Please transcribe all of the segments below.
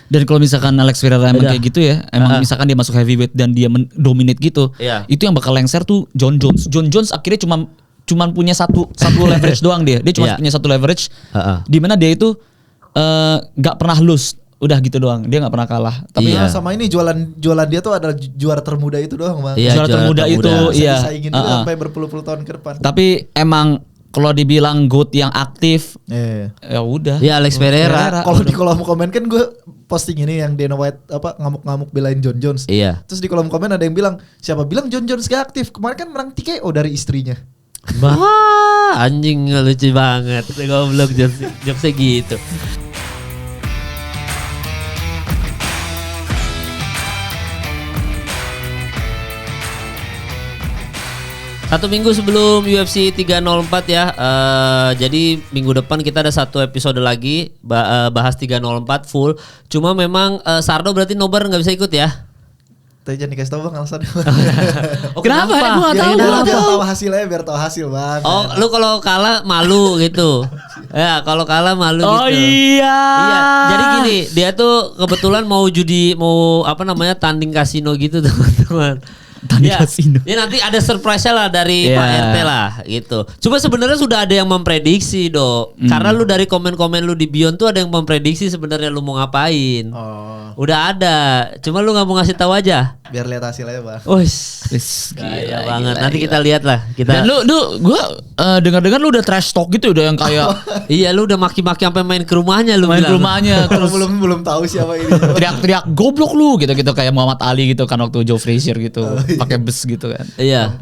Dan kalau misalkan Alex Pereira emang kayak gitu ya, emang misalkan dia masuk heavyweight dan dia dominate gitu, itu yang bakal lengser tuh John Jones. John Jones akhirnya cuman punya satu leverage doang dia. Dia cuma punya satu leverage, di mana dia itu nggak pernah lose. Udah gitu doang, dia nggak pernah kalah. Tapi sama ini jualan dia tuh adalah juara termuda itu doang, Bang. Juara termuda itu, iya. Disaingin juga sampai berpuluh-puluh tahun ke depan. Tapi emang kalau dibilang GOAT yang aktif, ya udah. Ya Alex Pereira. Kalau di kolom komen kan gue posting ini yang Dana White ngamuk-ngamuk belain John Jones. Iya. Terus di kolom komen ada yang bilang, siapa bilang John Jones gak aktif? Kemarin kan menang TKO dari istrinya. Anjing lucu banget. Goblok jokesnya gitu. Satu minggu sebelum UFC 304 ya. Jadi minggu depan kita ada satu episode lagi bahas 304 full. Cuma memang Sardo berarti nobar nggak bisa ikut ya. Tapi jangan dikasih tau Bang alasannya. Kenapa? Gue gak tahu. Biar tahu hasil Bang. Oh, lu kalau kalah malu gitu. Ya, kalau kalah malu gitu. Oh iya. Iya, jadi gini, dia tuh kebetulan mau tanding kasino gitu teman-teman. Kasino. Ya nanti ada surprise lah dari Pak RT lah gitu. Cuma sebenarnya sudah ada yang memprediksi karena lu dari komen-komen lu di Beyond tuh ada yang memprediksi sebenarnya lu mau ngapain. Udah ada, cuma lu nggak mau ngasih tahu aja. Biar lihat hasilnya Bang. Gila banget. Nanti kita lihat lah. Dan gue dengar-dengar lu udah trash talk gitu, udah yang kayak iya lu udah maki-maki sampai main ke rumahnya lu. Main ke rumahnya terus belum tahu siapa ini. Teriak-teriak goblok lu gitu kayak Muhammad Ali gitu kan waktu Joe Frazier gitu. Pakai bus gitu kan. Iya.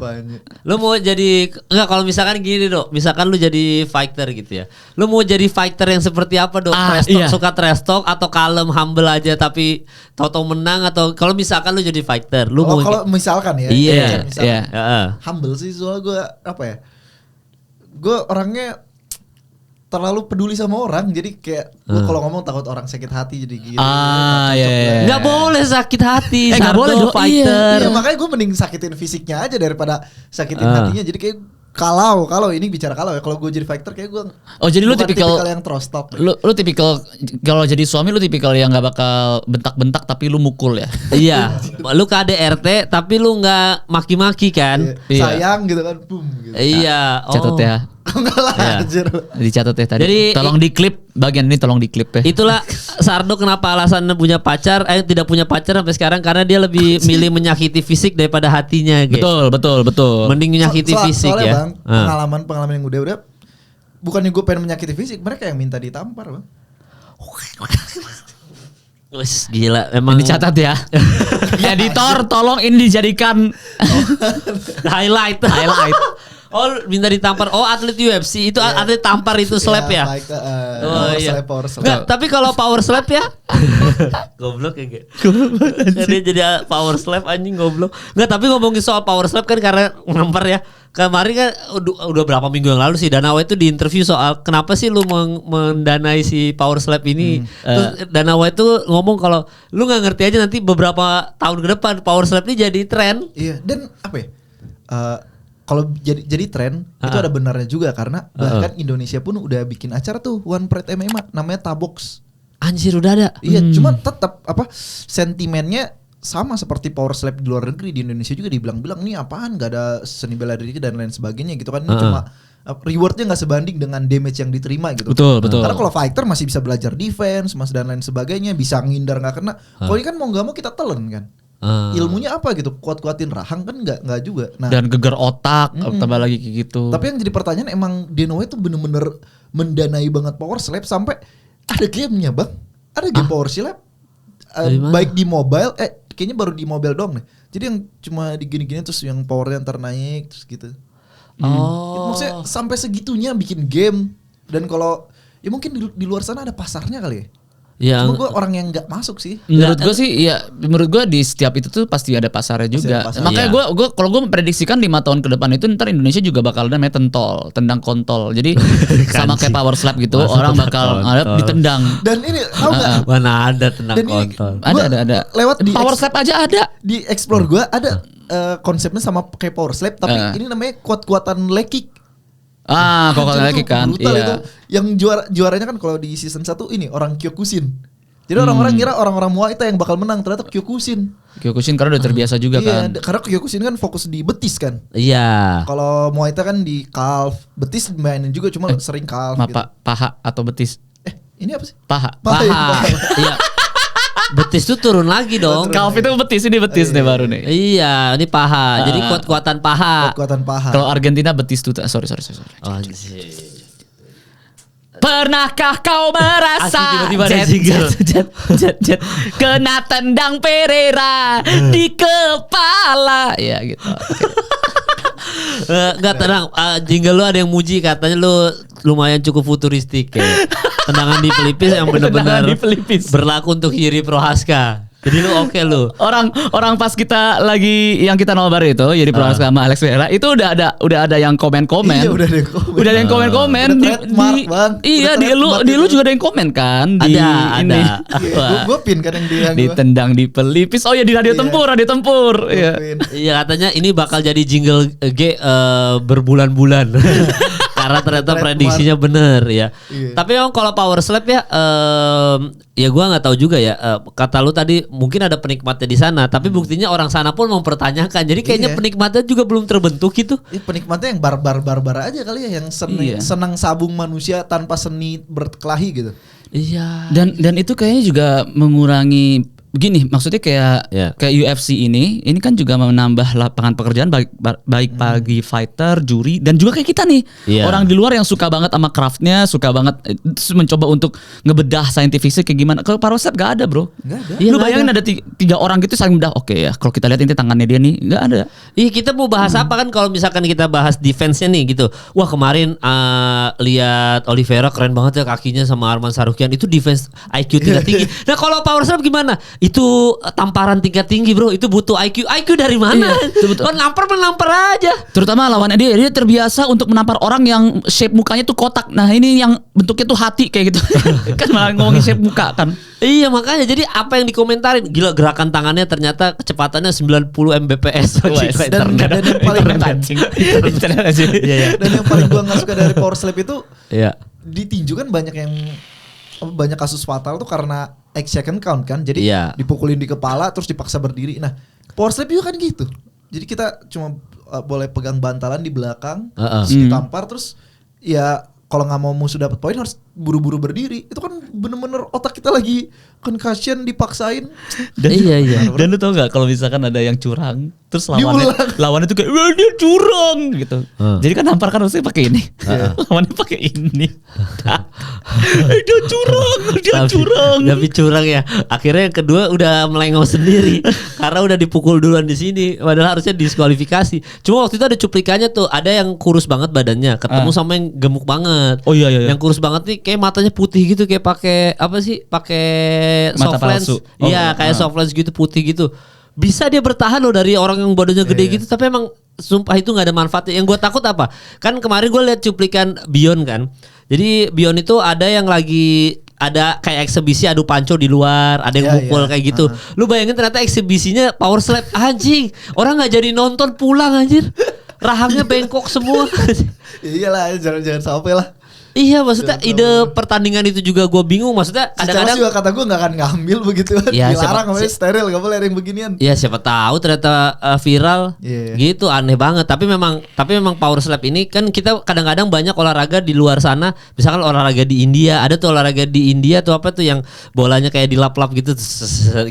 Lu mau jadi kalau misalkan gini misalkan lu jadi fighter gitu ya. Lu mau jadi fighter yang seperti apa suka trash talk atau kalem humble aja tapi tahu-tahu menang, atau kalau misalkan lu jadi fighter, lu mau kalau misalkan ya. Iya. Humble sih soalnya gue gue orangnya terlalu peduli sama orang, jadi kayak gue kalau ngomong takut orang sakit hati jadi gitu. Nggak boleh sakit hati. Nggak boleh fighter. Iya, makanya gue mending sakitin fisiknya aja daripada sakitin hatinya. Jadi kayak kalau ini bicara kalau ya, kalau gue jadi fighter kayak gue. Oh jadi lu tipikal yang trust talk. Lu tipikal kalau jadi suami lu tipikal yang nggak bakal bentak-bentak tapi lu mukul ya. Iya. Lu KDRT tapi lu nggak maki-maki kan. Sayang gitu kan, boom. Gitu. Iya. Catat ya. Enggak lah anjir. Dicatat ya tadi. Jadi tolong diklip bagian ini, tolong diklip ya. Itulah Sardo kenapa alasan tidak punya pacar sampai sekarang, karena dia lebih milih menyakiti fisik daripada hatinya gitu. Betul. Mending menyakiti fisik soalnya ya. Bang, pengalaman yang udah bukannya gue pengen menyakiti fisik, mereka yang minta ditampar, Bang. Wes gila emang. Dicatat ya. Editor tolong ini dijadikan highlight. Oh minta ditampar. Oh atlet UFC itu atlet tampar itu slap ya. Power slap. Nggak, tapi kalau power slap ya. Goblok ya. Jadi power slap anjing goblok. Nggak, tapi ngomongin soal power slap kan karena nampar ya. Kemarin kan udah berapa minggu yang lalu sih Dana White itu di interview soal kenapa sih lu mendanai si power slap ini. Terus Dana White tuh ngomong kalau lu nggak ngerti aja nanti beberapa tahun ke depan power slap ini jadi tren. Iya, dan apa ya? Kalau jadi tren itu ada benarnya juga, karena bahkan Indonesia pun udah bikin acara tuh One Pride MMA namanya Tabox. Anjir udah ada. Iya, cuma tetap sentimennya sama seperti power slap di luar negeri. Di Indonesia juga dibilang-bilang nih apaan, gak ada seni bela diri dan lain sebagainya gitu kan. Ini cuma rewardnya gak sebanding dengan damage yang diterima gitu. Betul. Karena kalau fighter masih bisa belajar defense, dan lain sebagainya, bisa ngindar gak kena. Kalau ini kan mau gak mau kita telan kan. Ilmunya apa gitu, kuat-kuatin rahang kan nggak juga. Nah, dan geger otak tambah lagi kayak gitu. Tapi yang jadi pertanyaan, emang Dana White tuh bener-bener mendanai banget power slap sampai ada gamenya Bang. Ada game power slap baik di mobile, kayaknya baru di mobile doang nih. Jadi yang cuma digini-gini terus yang powernya ntar naik terus gitu. Maksudnya sampai segitunya bikin game. Dan kalau ya mungkin di luar sana ada pasarnya kali ya. Ya, cuma gue orang yang nggak masuk sih. Menurut gue sih, ya menurut gue di setiap itu tuh pasti ada pasarnya juga. Makanya gue kalau gue memprediksikan 5 tahun ke depan itu ntar Indonesia juga bakal namanya tendang kontol. Jadi sama kayak power slap gitu, orang bakal ditendang. Dan ini tahu nggak? Mana ada tendang kontol? Ada. Lewat di power slap aja ada. Di explore gue ada konsepnya sama kayak power slap, tapi ini namanya kuat-kuatan leg kick. Kalau lagi kan iya. Itu. Yang juaranya kan kalau di season 1 ini orang Kyokushin. Jadi orang-orang kira orang-orang Muay Thai yang bakal menang, ternyata Kyokushin. Kyokushin karena udah terbiasa juga kan. Iya, karena Kyokushin kan fokus di betis kan. Iya. Kalau Muay Thai kan di calf, betis mainin juga cuma sering calf gitu. Paha atau betis? Ini apa sih? Paha. Iya. Betis tuh turun lagi dong. Calf itu betis, ini betis nih baru nih. Iya, ini paha. Jadi kuat-kuatan paha. Kuat-kuatan paha. Kalau Argentina betis tuh sorry. Oh, anjir. Pernahkah kau merasa tiba-tiba ada jingle. jet kena tendang Pereira di kepala ya gitu. Enggak tenang, jingle lu ada yang muji katanya lu lumayan cukup futuristik ya. Tendangan di pelipis yang benar-benar berlaku untuk Yuri Prohaska. Jadi lu oke lu. Orang pas kita lagi yang kita nobar itu Yuri Prohaska sama Alex Pereira itu udah ada yang komen-komen. Iya, udah ada yang komen iya di lu juga ada yang komen kan di ada. Ini. Gue pin kan yang dia ditendang di pelipis. Oh ya di radio tempur. Iya katanya ini bakal jadi jingle berbulan-bulan. Karena ternyata prediksinya bener ya. Iya. Tapi emang kalau power slap ya, ya gue nggak tahu juga ya. Kata lu tadi mungkin ada penikmatnya di sana, tapi buktinya orang sana pun mempertanyakan. Jadi kayaknya penikmatnya juga belum terbentuk gitu. Penikmatnya yang barbar aja kali ya, yang senang sabung manusia tanpa seni berkelahi gitu. Iya. Dan itu kayaknya juga mengurangi. Begini, maksudnya kayak UFC ini kan juga menambah lapangan pekerjaan baik bagi fighter, juri, dan juga kayak kita nih. Orang di luar yang suka banget sama craftnya, suka banget mencoba untuk ngebedah scientificnya kayak gimana. Kalau power slap gak ada bro. Gak ada. Lu bayangin ada 3 orang gitu saling bedah. Oke ya, kalau kita lihat ini tangannya dia nih, gak ada. Kita mau bahas apa kan kalau misalkan kita bahas defense-nya nih gitu. Wah kemarin lihat Oliveira keren banget ya kakinya sama Arman Sarukian. Itu defense IQ tingkat tinggi. Nah kalau power slap gimana? Itu tamparan tingkat tinggi bro, itu butuh IQ dari mana? Kan menampar aja. Terutama lawannya dia terbiasa untuk menampar orang yang shape mukanya tuh kotak. Nah ini yang bentuknya tuh hati kayak gitu. Kan malah ngomongin shape muka kan. Iya makanya jadi apa yang dikomentarin, gila gerakan tangannya ternyata kecepatannya 90 Mbps. Dan yang paling dan yang paling gua nggak suka dari power slap itu, ditinju kan banyak kasus fatal tuh karena second count kan. Jadi dipukulin di kepala terus dipaksa berdiri. Nah, power slap juga kan gitu. Jadi kita cuma boleh pegang bantalan di belakang, terus ditampar, terus ya kalau nggak mau musuh dapat poin harus buru-buru berdiri. Itu kan bener-bener otak kita lagi concussion dipaksain. Dan, Dan lu tau nggak kalau misalkan ada yang curang, terus lawannya tuh kayak dia curang gitu. Jadi kan nampar kan harusnya pakai ini. Lawannya pakai ini. Dia curang. Tapi curang ya. Akhirnya yang kedua udah melengos sendiri karena udah dipukul duluan di sini. Padahal harusnya diskualifikasi. Cuma waktu itu ada cuplikannya tuh, ada yang kurus banget badannya ketemu sama yang gemuk banget. Oh iya. Yang kurus banget nih kayak matanya putih gitu, kayak pakai apa sih? Pakai soft lens. Iya, kayak soft lens gitu putih gitu. Bisa dia bertahan loh dari orang yang badannya gede gitu, tapi emang sumpah itu nggak ada manfaatnya. Yang gue takut apa? Kan kemarin gue lihat cuplikan Bion kan. Jadi Bion itu ada yang lagi ada kayak eksibisi adu panco di luar, ada yang mukul kayak gitu. Lu bayangin ternyata eksibisinya power slap, anjing. Orang nggak jadi nonton pulang anjir. Rahangnya bengkok semua. Iyalah, jangan sampai lah. Iya maksudnya ide pertandingan itu juga gue bingung. Maksudnya kadang-kadang juga kata gue gak akan ngambil begitu kan. Dilarang namanya steril, gak boleh ada yang beginian. Ya siapa tahu ternyata viral gitu, aneh banget. Tapi memang power slap ini kan kita kadang-kadang banyak olahraga di luar sana. Misalkan olahraga di India, ada tuh olahraga di India tuh apa tuh yang bolanya kayak dilap-lap gitu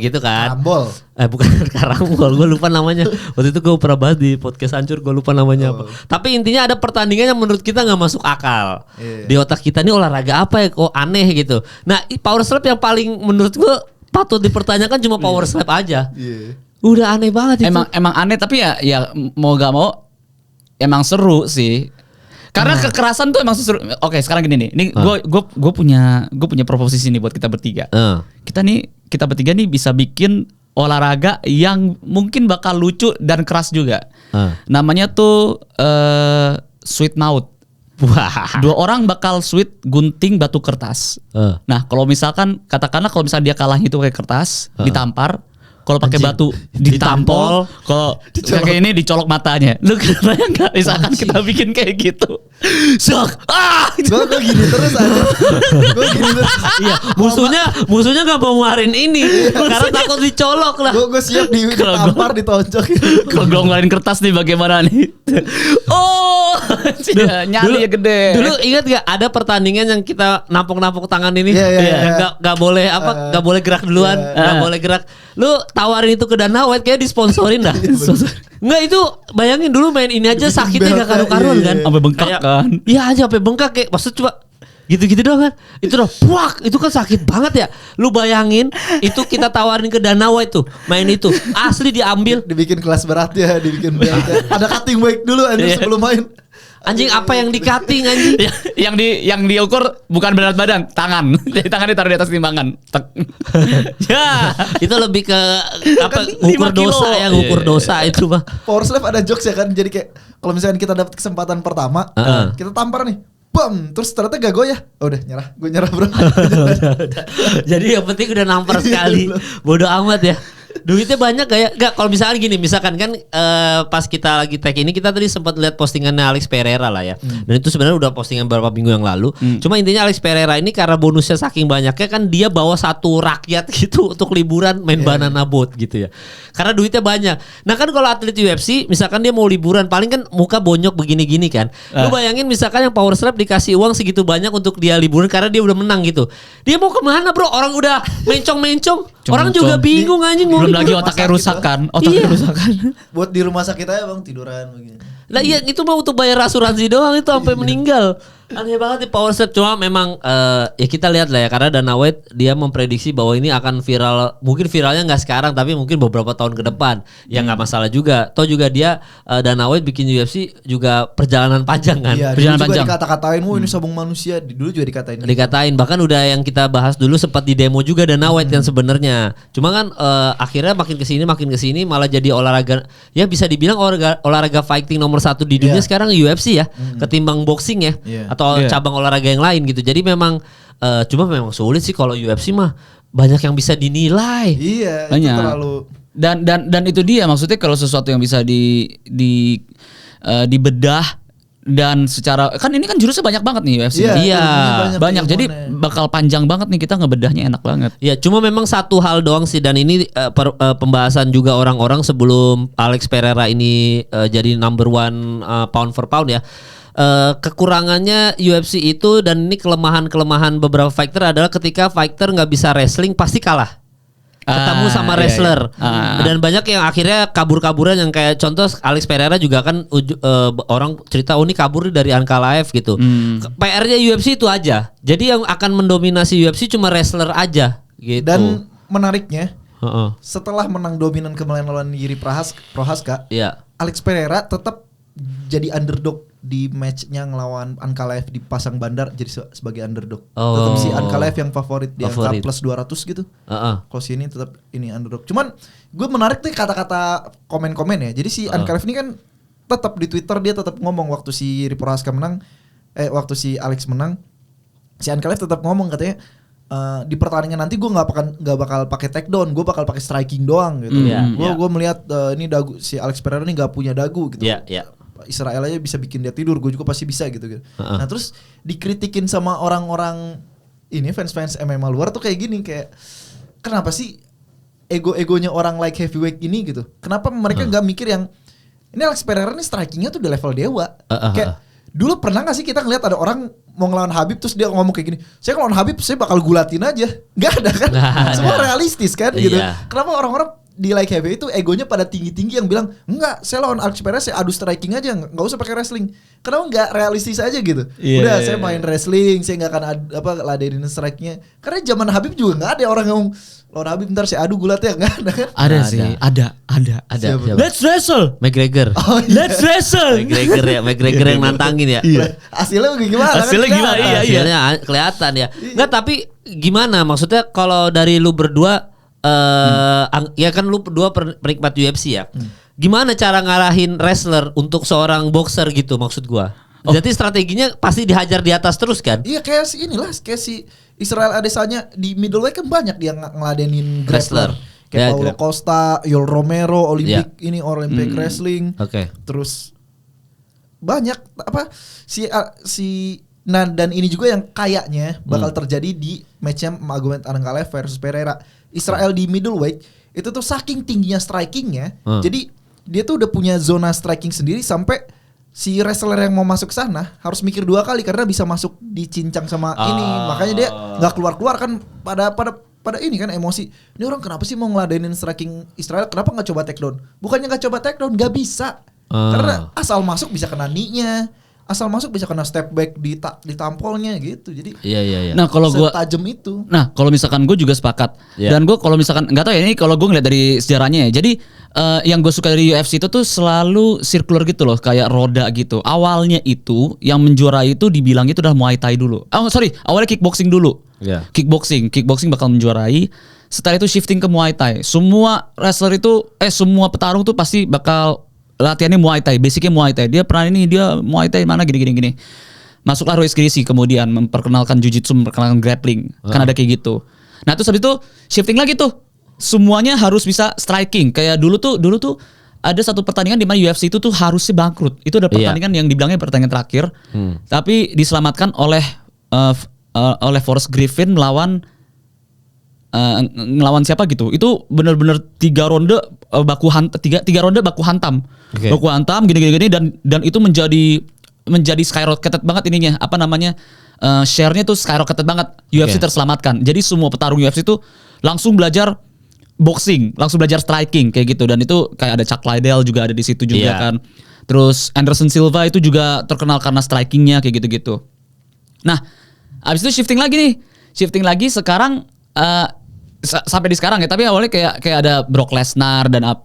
gitu kan. Karambol. Bukan karambol, gue lupa namanya. Waktu itu gue pernah bahas di podcast Hancur, gue lupa namanya apa. Tapi intinya ada pertandingan yang menurut kita gak masuk akal. Di otak kita ini olahraga apa ya kok aneh gitu. Nah power slap yang paling menurut gue patut dipertanyakan cuma power slap aja. Udah aneh banget itu. Emang aneh, tapi ya mau gak mau emang seru sih. Karena kekerasan tuh emang seru. Oke sekarang gini nih. Ini gue punya proposisi nih buat kita bertiga. Kita bertiga nih bisa bikin olahraga yang mungkin bakal lucu dan keras juga. Namanya tuh sweet mouth. Wah. 2 orang bakal sweet gunting batu kertas. Nah kalau misalkan katakanlah kalau misalnya dia kalah itu kayak kertas, ditampar, kalau pakai batu ditampol, kalau kayak ini dicolok matanya. Lu kebayang enggak misalkan kita bikin kayak gitu? Sok. Gue gini terus aja. Gue gini terus. Iya, musuhnya enggak mau ngeluarin ini karena takut dicolok lah. Gue siap ditampar, ditonjok. Kalau gue ngeluarin kertas nih bagaimana nih? Nyali ya gede. Dulu ingat gak ada pertandingan yang kita nampuk-nampuk tangan ini? Gak boleh gak boleh gerak duluan, gak boleh gerak. Lu tawarin itu ke Dana White kayak disponsorin dah. Enggak, itu bayangin dulu main ini aja sakitnya gak karu-karuan kan? Sampai bengkak kan? Iya aja sampai bengkak kayak maksud coba gitu-gitu doang kan. Itu udah puak, itu kan sakit banget ya. Lu bayangin itu kita tawarin ke Dana White tuh, main itu. Asli diambil, dibikin kelas berat ya, dibikin berat. Ada cutting weight dulu anjing sebelum main. Anjing apa yang di cutting anjing? yang diukur bukan berat badan, tangan. Jadi tangan ditaruh di atas timbangan. Ya, itu lebih ke apa? Ngukur dosa ya, ngukur dosa itu mah. Power Slap ada jokes ya kan. Jadi kayak kalau misalnya kita dapat kesempatan pertama, kita tampar nih. Bam, terus ternyata gak goyah. Udah nyerah, gue nyerah bro. Jadi yang penting udah nampar sekali. Bodoh amat ya. Duitnya banyak gak ya? Gak, kalau misalkan gini, misalkan kan pas kita lagi tag ini kita tadi sempat lihat postingannya Alex Pereira lah ya. Dan itu sebenarnya udah postingan beberapa minggu yang lalu. Cuma intinya Alex Pereira ini karena bonusnya saking banyaknya kan dia bawa satu rakyat gitu untuk liburan main banana boat gitu ya. Karena duitnya banyak. Nah kan kalau atlet UFC misalkan dia mau liburan paling kan muka bonyok begini-gini kan. Lu bayangin misalkan yang Power Slap dikasih uang segitu banyak untuk dia liburan karena dia udah menang gitu. Dia mau kemana bro? Orang udah mencong-mencong. Orang juga bingung anjing mau belum lagi otaknya rusak kan. Otaknya rusak kan. Buat di rumah sakit aja bang, tiduran begini. Lah iya itu mah untuk bayar asuransi doang itu sampai meninggal. Aneh banget di Power Slap. Cuma memang ya kita lihat lah ya, karena Dana White dia memprediksi bahwa ini akan viral. Mungkin viralnya nggak sekarang tapi mungkin beberapa tahun ke depan. Ya nggak masalah juga. Toh juga dia Dana White bikin UFC juga perjalanan panjang kan. Iya, perjalanan panjang. Dikata-katain, ini sabung manusia. Dulu juga dikatain. Dikatain. Bahkan udah yang kita bahas dulu sempat di demo juga Dana White kan sebenarnya. Cuma kan akhirnya makin kesini malah jadi olahraga. Ya bisa dibilang olahraga fighting nomor 1 di dunia sekarang UFC ya. Ketimbang boxing ya. Atau cabang olahraga yang lain gitu. Jadi memang cuma memang sulit sih kalau UFC mah banyak yang bisa dinilai. Iya, banyak. Itu terlalu dan itu dia maksudnya kalau sesuatu yang bisa dibedah dan secara kan ini kan jurusnya banyak banget nih UFC. Iya, banyak. Jadi bakal panjang banget nih, kita ngebedahnya enak banget. Ya, cuma memang satu hal doang sih, dan ini pembahasan juga orang-orang sebelum Alex Pereira ini jadi number one pound for pound ya. Kekurangannya UFC itu dan ini kelemahan beberapa fighter adalah ketika fighter nggak bisa wrestling pasti kalah. Ketemu sama wrestler. Dan banyak yang akhirnya kabur-kaburan, yang kayak contoh Alex Pereira juga kan orang cerita ini kabur dari Ankalaev gitu. PR-nya UFC itu aja. Jadi yang akan mendominasi UFC cuma wrestler aja gitu. Dan menariknya setelah menang dominan kemarin lawan Yuri Prohaska, Alex Pereira tetap jadi underdog di matchnya ngelawan Ankalaev di Pasang Bandar, jadi sebagai underdog. Tetap si Ankalaev yang favorit di angka plus 200 gitu. Kalau si ini tetap ini underdog. Cuman gue menarik nih kata-kata komen-komen ya. Jadi si Ankalaev ini kan tetap di Twitter dia tetap ngomong waktu si Yuri Prohaska menang, waktu si Alex menang, si Ankalaev tetap ngomong katanya di pertandingan nanti gue nggak bakal pakai takedown, gue bakal pakai striking doang gitu. Gue melihat ini dagu si Alex Pereira ini nggak punya dagu gitu. Israel aja bisa bikin dia tidur, gue juga pasti bisa gitu. Nah terus dikritikin sama orang-orang ini fans MMA luar tuh kayak gini, kayak kenapa sih ego-egonya orang like heavyweight ini gitu? Kenapa mereka nggak mikir yang ini Alex Pereira ini strikingnya tuh udah level dewa. Kayak dulu pernah gak sih kita ngeliat ada orang mau ngelawan Habib terus dia ngomong kayak gini, saya ngelawan Habib saya bakal gulatin aja. Gak ada kan? Semua realistis kan gitu. Kenapa orang-orang di like heavy itu egonya pada tinggi-tinggi yang bilang enggak, saya lawan Alex Pereira saya adu striking aja, nggak usah pakai wrestling. Kenapa nggak realistis aja gitu? Udah saya main wrestling, saya nggak akan ladenin strike-nya. Karena zaman Habib juga nggak ada orang ngomong lawan Habib ntar saya adu gulatnya, nggak ada kan? Ada sih, ada. Let's wrestle, McGregor. Let's wrestle. McGregor yang nantangin ya. Hasilnya gimana? Hasilnya kan? gimana? Hasilnya kelihatan ya. Nggak, tapi gimana? Maksudnya kalau dari lu berdua ya kan lu berdua penikmat UFC ya. Gimana cara ngarahin wrestler untuk seorang boxer gitu maksud gua? Jadi strateginya pasti dihajar di atas terus kan? Iya kayak si Israel Adesanya di middleweight kan banyak yang ngeladenin wrestler. Kayak Paulo Costa, Yoel Romero, Olympic Wrestling. Terus banyak dan ini juga yang kayaknya bakal terjadi di matchnya Magomed Ankalaev versus Pereira. Israel di middleweight itu tuh saking tingginya strikingnya, jadi dia tuh udah punya zona striking sendiri sampai si wrestler yang mau masuk ke sana harus mikir 2 kali karena bisa masuk dicincang sama ini. Makanya dia nggak keluar kan pada ini kan emosi. Ini orang kenapa sih mau ngeladenin striking Israel? Kenapa nggak coba takedown? Bukannya nggak coba takedown, nggak bisa. Karena asal masuk bisa kena knee-nya. Asal masuk bisa kena step back di tampolnya gitu. Jadi Nah, kalau gua tajam itu. Nah, kalau misalkan gue juga sepakat. Dan gue kalau misalkan nggak tahu ya, ini kalau gue ngeliat dari sejarahnya ya. Jadi yang gue suka dari UFC itu tuh selalu circular gitu loh, kayak roda gitu. Awalnya itu yang menjuarai itu dibilang itu adalah Muay Thai dulu. Awalnya kickboxing dulu. Kickboxing bakal menjuarai. Setelah itu shifting ke Muay Thai. Semua wrestler itu semua petarung tuh pasti bakal latihannya Muay Thai, basicnya Muay Thai. Dia Muay Thai mana gini. Masuklah Royce Gracie kemudian memperkenalkan Jiu-Jitsu, memperkenalkan grappling. Kan ada kayak gitu. Nah, terus habis itu shifting lagi tuh. Semuanya harus bisa striking. Kayak dulu tuh ada satu pertandingan di mana UFC itu tuh harusnya bangkrut. Itu ada pertandingan yang dibilangnya pertandingan terakhir. Tapi diselamatkan oleh Forrest Griffin melawan siapa gitu. Itu benar-benar 3 ronde baku hantam. Baku hantam gini dan itu menjadi skyrocketed banget ininya. Share-nya tuh skyrocketed banget. UFC terselamatkan. Jadi semua petarung UFC itu langsung belajar boxing, langsung belajar striking kayak gitu. Dan itu kayak ada Chuck Liddell juga ada di situ juga kan. Terus Anderson Silva itu juga terkenal karena strikingnya kayak gitu-gitu. Nah, abis itu shifting lagi sekarang sampai di sekarang ya. Tapi awalnya kayak ada Brock Lesnar dan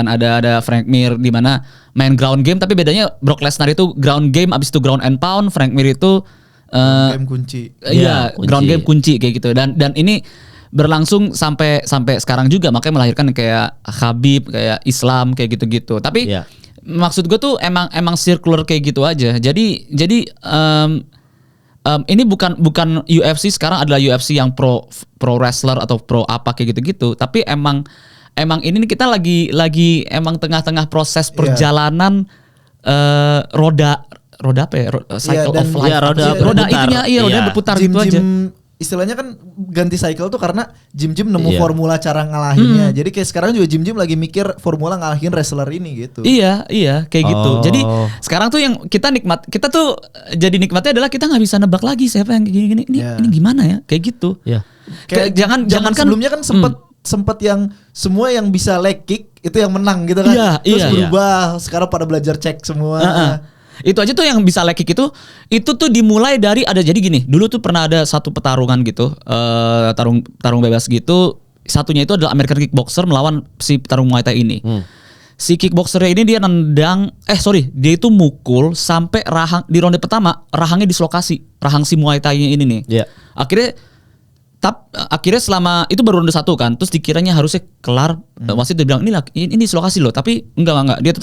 ada Frank Mir di mana main ground game. Tapi bedanya Brock Lesnar itu ground game, abis itu ground and pound. Frank Mir itu game kunci. Iya, ground game kunci kayak gitu. Dan ini berlangsung sampai sekarang juga, makanya melahirkan kayak Khabib, kayak Islam kayak gitu-gitu. Tapi maksud gue tuh emang circular kayak gitu aja. Jadi ini bukan UFC sekarang adalah UFC yang pro wrestler atau pro apa kayak gitu-gitu. Tapi emang ini kita lagi emang tengah-tengah proses perjalanan roda apa ya? Cycle of life. Roda itunya roda berputar gitu aja. Istilahnya kan ganti cycle tuh karena Jim nemu formula cara ngalahinnya. Jadi kayak sekarang juga Jim lagi mikir formula ngalahin wrestler ini gitu. Iya kayak gitu. Jadi sekarang tuh yang kita tuh jadi nikmatnya adalah kita nggak bisa nebak lagi siapa yang gini. Ini gimana ya? Kayak gitu. Kayak jangan kan sebelumnya kan sempet yang semua yang bisa leg kick itu yang menang gitu kan. Terus berubah. Sekarang pada belajar cek semua. Itu aja tuh yang bisa leg kick itu tuh dimulai dari jadi gini. Dulu tuh pernah ada satu pertarungan gitu, tarung bebas gitu. Satunya itu adalah American kickboxer melawan si petarung Muay Thai ini. Si kickboxernya ini dia dia itu mukul sampai rahang di ronde pertama, rahangnya dislokasi, rahang si Muay Thai ini nih. Akhirnya selama itu baru ronde 1 kan, terus dikiranya harusnya kelar, wasit dia bilang ini dislokasi loh, tapi enggak, dia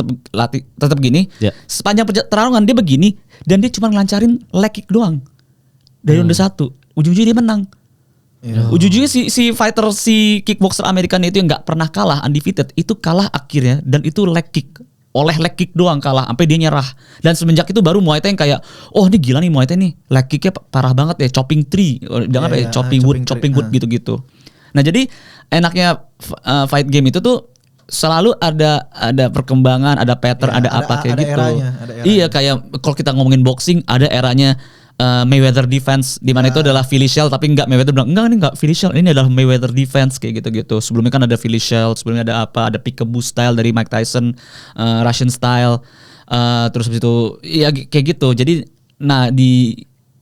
tetap gini. Sepanjang pertarungan dia begini dan dia cuma ngelancarin leg kick doang dari ronde 1. Ujung-ujungnya dia menang. Ujung-ujungnya si kickboxer Amerikan itu yang nggak pernah kalah, undefeated, itu kalah akhirnya dan itu leg kick. Oleh leg kick doang kalah sampai dia nyerah. Dan semenjak itu baru Muay Thai yang kayak ini gila nih Muay Thai nih, leg kicknya parah banget ya, chopping tree, chopping wood gitu-gitu. Nah, jadi enaknya fight game itu tuh selalu ada perkembangan, ada pattern, ada apa kayak gitu. Eranya. Iya, kayak kalau kita ngomongin boxing ada eranya Mayweather defense di mana itu adalah Philly Shell, tapi Mayweather bilang enggak, ini enggak Philly Shell, ini adalah Mayweather defense kayak gitu-gitu. Sebelumnya kan ada Philly Shell, sebelumnya ada Peekaboo style dari Mike Tyson, Russian style, terus habis itu ya kayak gitu. Jadi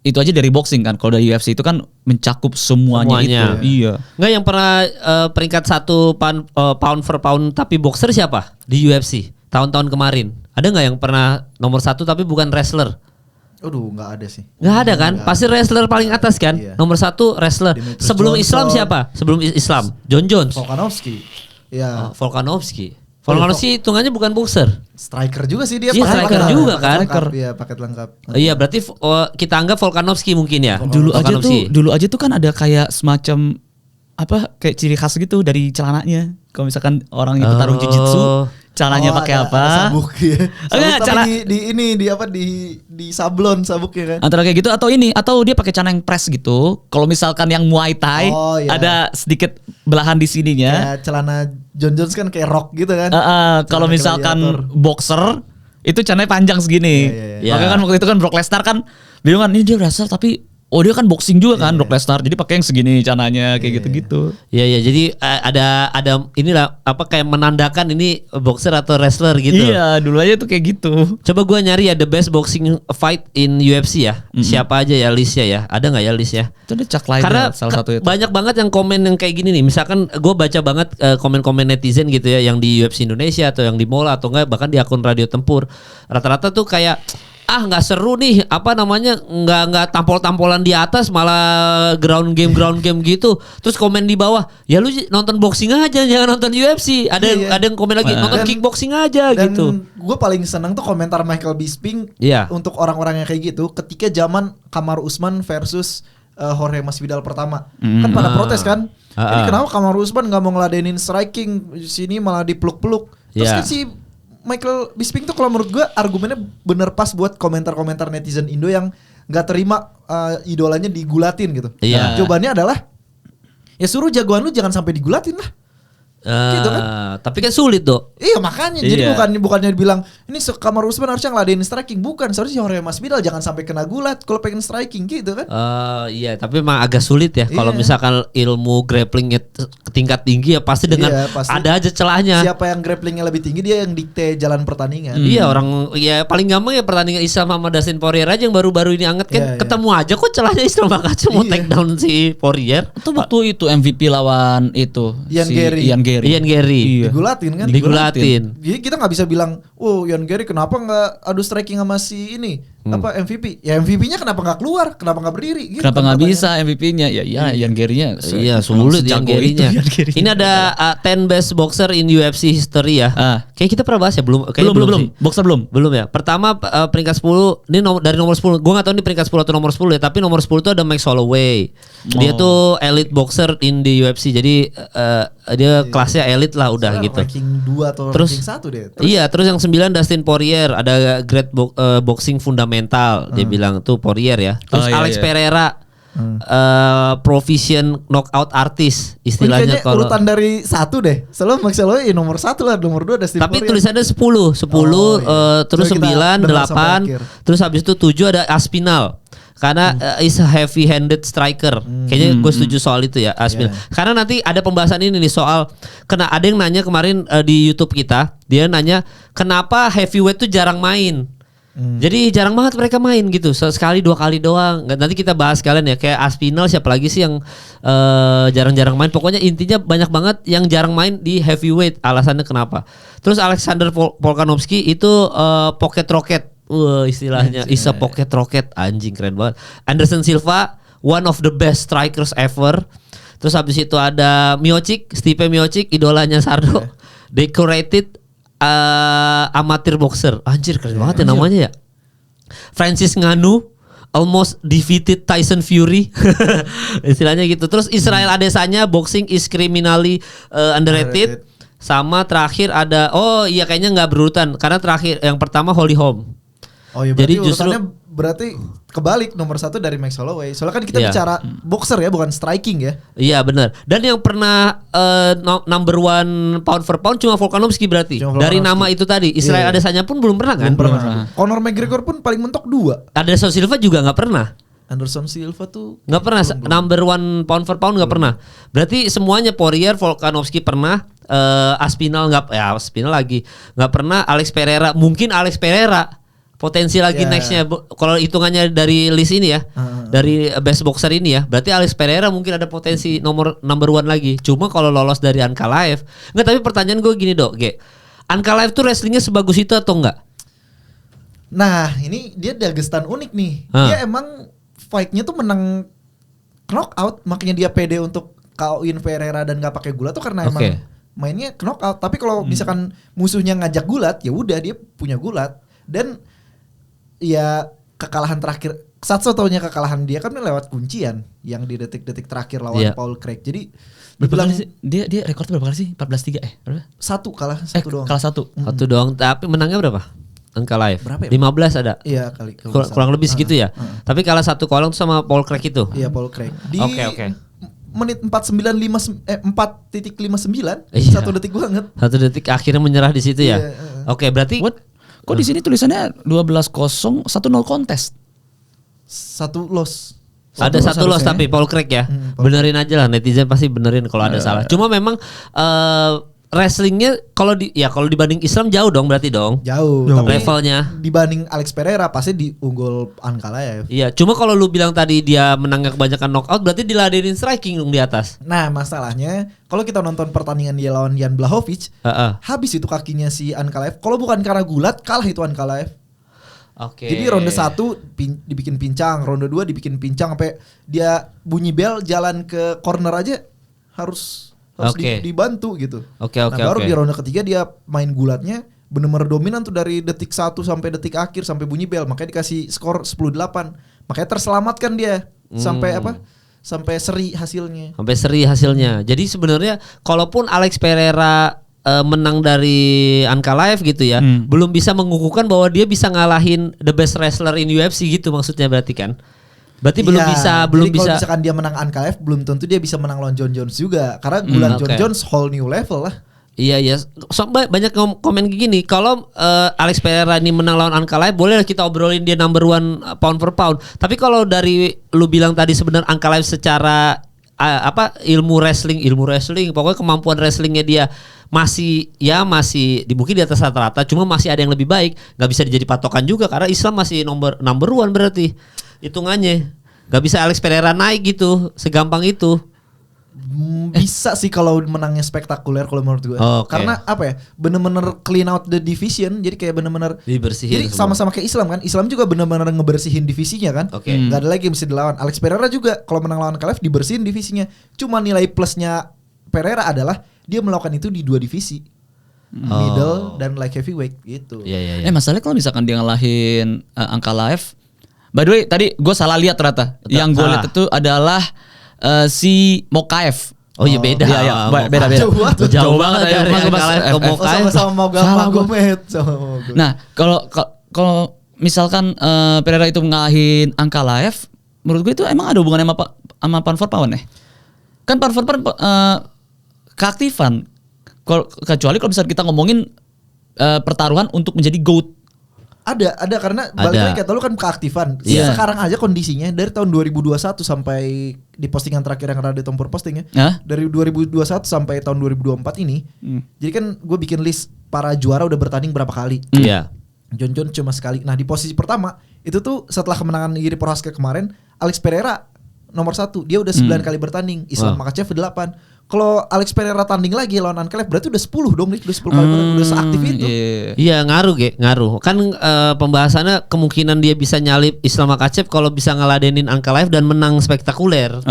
itu aja dari boxing kan. Kalau dari UFC itu kan mencakup semuanya. Itu. Iya. Enggak, yang pernah peringkat 1 pound for pound tapi boxer siapa di UFC tahun-tahun kemarin? Ada nggak yang pernah nomor 1 tapi bukan wrestler? Nggak ada sih. Nggak ada kan? Pasti wrestler paling atas kan? Iya. Nomor 1 wrestler. Demetrius Sebelum Johnson. Islam siapa? Sebelum Islam John Jones. Volkanovski. Ya. Volkanovski hitungannya bukan boxer. Striker juga sih dia. Iya, striker juga kan? Iya, paket lengkap. Iya, berarti kita anggap Volkanovski mungkin ya. Dulu aja tuh kan ada kayak semacam apa kayak ciri khas gitu dari celananya. Kalau misalkan orang itu taruh jujitsu, celananya pakai apa? Sabuk ya. Enggak, Sabuk di sablon sabuknya kan. Antara kayak gitu atau dia pakai celana yang press gitu. Kalau misalkan yang Muay Thai ada sedikit belahan di sininya. Kayak celana John Jones kan kayak rock gitu kan. Kalau misalkan boxer itu celananya panjang segini. Makanya kan waktu itu kan Brock Lesnar kan bingung kan ini dia wrestler tapi dia kan boxing juga kan Brock Lesnar. Jadi pakai yang segini celananya kayak gitu-gitu. Iya jadi ada inilah apa kayak menandakan ini boxer atau wrestler gitu. Iya, dulu aja tuh kayak gitu. Coba gua nyari ya the best boxing fight in UFC ya. Siapa aja ya listnya ya? Ada nggak ya listnya? Itu ada Chuck Liddell Karena salah satu itu. banyak banget yang komen yang kayak gini nih. Misalkan gue baca banget komen-komen netizen gitu ya, yang di UFC Indonesia atau yang di Mola atau enggak bahkan di akun Radio Tempur. Rata-rata tuh kayak nggak seru nih, apa namanya, nggak tampol-tampolan di atas, malah ground game gitu. Terus komen di bawah, ya lu nonton boxing aja, jangan nonton UFC. Ada yang komen lagi, nonton kickboxing aja dan gitu. Gue paling seneng tuh komentar Michael Bisping untuk orang-orang yang kayak gitu. Ketika zaman Kamaru Usman versus Jorge Masvidal pertama, kan pada protes kan. Ini kenapa Kamaru Usman nggak mau ngeladenin striking, sini malah dipeluk-peluk. Terus kan si Michael Bisping tuh kalau menurut gue argumennya bener pas buat komentar-komentar netizen Indo yang nggak terima idolanya digulatin gitu. Jawabannya adalah ya suruh jagoan lu jangan sampai digulatin lah. Gitu kan? Tapi kan sulit dok. Iya makanya jadi bukannya dibilang ini Kamaru Usman harusnya ngeladenin striking, bukan, seharusnya Jorge Masvidal jangan sampai kena gulat kalau pengen striking gitu kan. Iya tapi memang agak sulit ya kalau misalkan ilmu grapplingnya tingkat tinggi ya pasti dengan pasti ada aja celahnya. Siapa yang grapplingnya lebih tinggi dia yang dikte jalan pertandingan. Iya orang ya paling gampang ya pertandingan Islam sama Dustin Poirier aja yang baru-baru ini anget kan ketemu aja kok celahnya Islam Makhachev mau take down si Poirier. Itu waktu itu MVP lawan itu Ian Gary. Digulatin kan? Digulatin. Jadi kita nggak bisa bilang, Ian Gary kenapa nggak adu striking sama si ini MVP? Ya MVP-nya kenapa nggak keluar? Kenapa nggak berdiri? Gitu, kenapa nggak bisa MVP-nya? Ya Ian Gary-nya. Iya sulit Ian Gary-nya. Ini ada 10 best boxer in UFC history ya. Kayak kita pernah bahas ya belum? Belum. Boxer belum ya. Pertama peringkat 10 ini dari nomor 10. Gue nggak tahu ini peringkat 10 atau nomor 10 ya. Tapi nomor 10 itu ada Max Holloway. Dia tuh elite boxer in the UFC. Jadi dia kelasnya elite lah udah gitu. Ranking 2 atau terus, ranking 1 deh. Terus yang 9 Dustin Poirier, ada great boxing fundamental. Dia bilang tuh Poirier ya. Terus Alex Pereira proficient knockout artist istilahnya. Kalau urutan dari 1 deh. Selalu Max Holloway nomor 1 lah, nomor 2 Dustin tapi Poirier. Tulisannya 10, terus 9, 8, terus habis itu 7 ada Aspinall. Karena is a heavy-handed striker. Kayaknya gue setuju soal itu ya, Aspinall. Karena nanti ada pembahasan ini nih soal ada yang nanya kemarin di YouTube kita, dia nanya kenapa heavyweight tuh jarang main. Jadi jarang banget mereka main gitu, sekali 2 kali doang. Nanti kita bahas kalian ya, kayak Aspinall, siapa lagi sih yang jarang-jarang main. Pokoknya intinya banyak banget yang jarang main di heavyweight. Alasannya kenapa? Terus Alexander Volkanovski itu pocket rocket. Istilahnya Isa pocket rocket, anjing keren banget. Anderson Silva one of the best strikers ever. Terus habis itu ada Stipe Miocic, idolanya Sardo. Decorated amateur boxer. Anjir keren banget ya namanya ya. Francis Ngannou almost defeated Tyson Fury. Istilahnya gitu. Terus Israel Adesanya boxing is criminally underrated. Sama terakhir ada kayaknya nggak berurutan karena terakhir yang pertama Holly Holm. Jadi justru berarti kebalik, nomor 1 dari Max Holloway. Soalnya kan kita bicara boxer ya, bukan striking ya. Iya benar. Dan yang pernah number 1 pound for pound cuma Volkanovski berarti. Dari nama itu tadi. Israel Adesanya pun belum pernah kan? Belum pernah. Conor McGregor pun paling mentok 2. Anderson Silva juga nggak pernah. Anderson Silva tuh nggak pernah. Number 1 pound for pound nggak pernah. Berarti semuanya Poirier, Volkanovski pernah. Aspinall Aspinall lagi nggak pernah. Alex Pereira mungkin potensi lagi nextnya kalau hitungannya dari list ini ya, dari best boxer ini ya, berarti Alex Pereira mungkin ada potensi number 1 lagi. Cuma kalau lolos dari Ankalaev, nggak. Tapi pertanyaan gue gini Ankalaev tuh wrestlingnya sebagus itu atau enggak? Nah ini dia Dagestan unik nih. Dia emang fightnya tuh menang knockout, makanya dia pede untuk KO-in Pereira dan nggak pakai gulat tuh karena emang mainnya knockout. Tapi kalau misalkan musuhnya ngajak gulat, ya udah dia punya gulat. Dan ya kekalahan terakhir, satu-satunya kekalahan dia kan lewat kuncian yang di detik-detik terakhir lawan Paul Craig. Jadi Berapa kali sih? Dia rekor berapa kali sih? 14-3 berapa? Satu doang. Kalah satu. Satu doang, tapi menangnya berapa? Angka live. Berapa ya? 15 ada. Iya kali. Kurang lebih segitu ya. Tapi kalah satu kolong tuh sama Paul Craig itu. Iya Paul Craig. Oke. Menit 4.59 Iya. 1 detik banget. 1 detik akhirnya menyerah di situ ya. Iya, Oke, berarti Kok di sini tulisannya 12-0 1-0 kontes. 1 loss. ada satu loss tapi Paul Craig ya. Benerin aja lah, netizen pasti benerin kalau ada salah. Cuma memang wrestlingnya kalau dibanding Islam jauh dong berarti dong. Jauh. Tapi levelnya dibanding Alex Pereira pasti diunggul Ankalaev. Iya, cuma kalau lu bilang tadi dia menangnya kebanyakan knockout berarti diladenin striking dong di atas. Nah masalahnya kalau kita nonton pertandingan dia lawan Jan Blachowicz, habis itu kakinya si Ankalaev. Kalau bukan karena gulat kalah itu Ankalaev. Oke. Jadi ronde 1 dibikin pincang, ronde 2 dibikin pincang sampai dia bunyi bel jalan ke corner aja harus dibantu gitu. Oke. Baru di ronde ketiga dia main gulatnya benar-benar dominan tuh dari detik 1 sampai detik akhir sampai bunyi bel, makanya dikasih skor 10-8. Makanya terselamatkan dia sampai seri hasilnya. Jadi sebenarnya kalaupun Alex Pereira menang dari Ankalaev gitu ya, belum bisa mengukuhkan bahwa dia bisa ngalahin the best wrestler in UFC gitu maksudnya berarti kan. Berarti belum bisa. Kalau misalkan dia menang Ankalaev belum tentu dia bisa menang lawan John Jones juga karena gulat John Jones whole new level lah. Iya. So, banyak komen gini, kalau Alex Pereira ini menang lawan Ankalaev boleh kita obrolin dia number 1 pound per pound. Tapi kalau dari lu bilang tadi sebenarnya Ankalaev secara ilmu wrestling pokoknya kemampuan wrestlingnya dia masih mungkin di atas rata-rata, cuma masih ada yang lebih baik, nggak bisa dijadi patokan juga karena Islam masih number 1 berarti hitungannya nggak bisa Alex Pereira naik gitu segampang itu. Bisa sih kalau menangnya spektakuler kalau menurut gue. Karena bener-bener clean out the division, jadi kayak bener-bener dibersihin. Jadi sama-sama kayak Islam kan. Islam juga bener-bener ngebersihin divisinya kan. Gak ada lagi yang bisa dilawan. Alex Pereira juga kalau menang lawan Ankalaev dibersihin divisinya. Cuma nilai plusnya Pereira adalah dia melakukan itu di 2 divisi. Middle dan light heavyweight gitu. Iya. Masalahnya kalau misalkan dia ngalahin Ankalaev. By the way tadi gue salah lihat ternyata. Yang gue lihat itu adalah si Mokaev. Oh iya beda. Iya, beda. Jauh banget ya Ankalaev ke Mokaev. Sama Magomed. Nah, kalau misalkan Pereira itu ngalahin Ankalaev, menurut gue itu emang ada hubungannya sama pound for pound ya? Kan pound for pound keaktifan. Kecuali kalau misalnya kita ngomongin pertaruhan untuk menjadi GOAT. Ada karena balik lagi kata lu kan keaktifan. Sekarang aja kondisinya dari tahun 2021 sampai di postingan terakhir yang Radio Tempur posting ya. Dari 2021 sampai tahun 2024 ini. Jadi kan gue bikin list para juara udah bertanding berapa kali. Iya. John Jones cuma sekali. Nah di posisi pertama itu tuh setelah kemenangan Jiri Prochazka kemarin, Alex Pereira nomor 1. Dia udah 9 kali bertanding. Islam Makhachev 8. Kalau Alex Pereira tanding lagi lawan Ankalaev berarti udah 10 dong nih, udah 10 kali udah seaktif itu. Iya, ngaruh. Kan pembahasannya kemungkinan dia bisa nyalip Islam Makhachev kalau bisa ngeladenin Ankalaev dan menang spektakuler.